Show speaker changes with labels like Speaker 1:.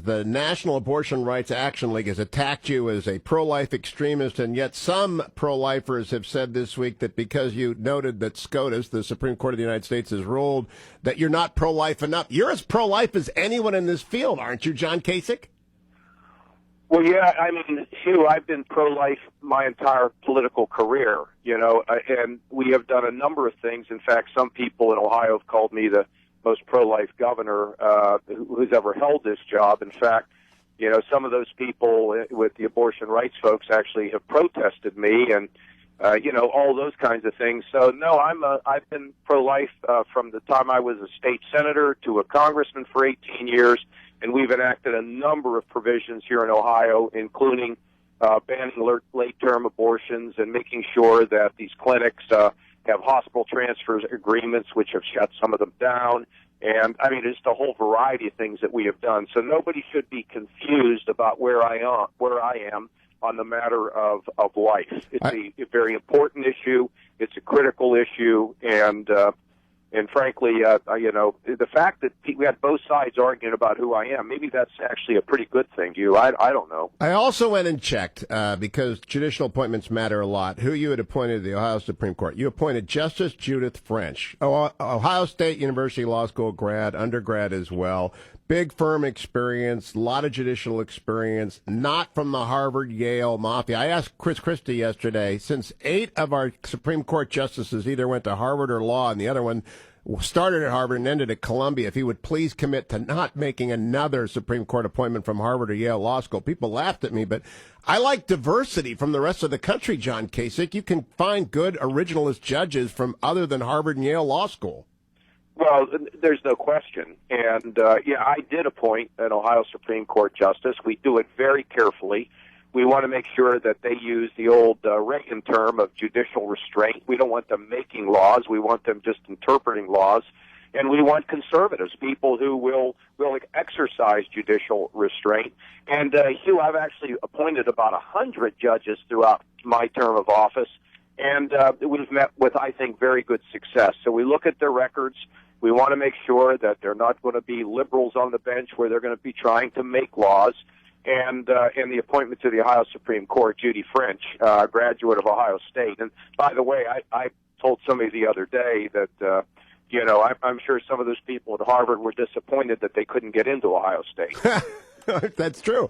Speaker 1: the National Abortion Rights Action League has attacked you as a pro-life extremist, and yet some pro-lifers have said this week that because you noted that SCOTUS, the Supreme Court of the United States, has ruled that you're not pro-life enough. You're as pro-life as anyone in this field, aren't you, John Kasich?
Speaker 2: Well, yeah, I mean, Hugh, I've been pro-life my entire political career, and we have done a number of things. In fact, some people in Ohio have called me the most pro-life governor who's ever held this job. In fact, some of those people with the abortion rights folks actually have protested me and, all those kinds of things. So, no, I've been pro-life from the time I was a state senator to a congressman for 18 years. And we've enacted a number of provisions here in Ohio, including banning late-term abortions and making sure that these clinics have hospital transfer agreements, which have shut some of them down. And, I mean, just a whole variety of things that we have done. So nobody should be confused about where I am on the matter of life. It's a very important issue. It's a critical issue. And frankly, the fact that we had both sides arguing about who I am, maybe that's actually a pretty good thing to you. I don't know.
Speaker 1: I also went and checked, because judicial appointments matter a lot, who you had appointed to the Ohio Supreme Court. You appointed Justice Judith French, Ohio State University Law School grad, undergrad as well. Big firm experience, a lot of judicial experience, not from the Harvard, Yale mafia. I asked Chris Christie yesterday, since 8 of our Supreme Court justices either went to Harvard or law, and the other one started at Harvard and ended at Columbia, if he would please commit to not making another Supreme Court appointment from Harvard or Yale Law School. People laughed at me, but I like diversity from the rest of the country, John Kasich. You can find good originalist judges from other than Harvard and Yale Law School.
Speaker 2: Well, there's no question. And, I did appoint an Ohio Supreme Court justice. We do it very carefully. We want to make sure that they use the old Reagan term of judicial restraint. We don't want them making laws. We want them just interpreting laws. And we want conservatives, people who will exercise judicial restraint. And, Hugh, I've actually appointed about 100 judges throughout my term of office. And we've met with, I think, very good success. So we look at their records. We want to make sure that they're not going to be liberals on the bench where they're going to be trying to make laws. And the appointment to the Ohio Supreme Court, Judy French, graduate of Ohio State. And by the way, I told somebody the other day that, I'm sure some of those people at Harvard were disappointed that they couldn't get into Ohio State.
Speaker 1: That's true.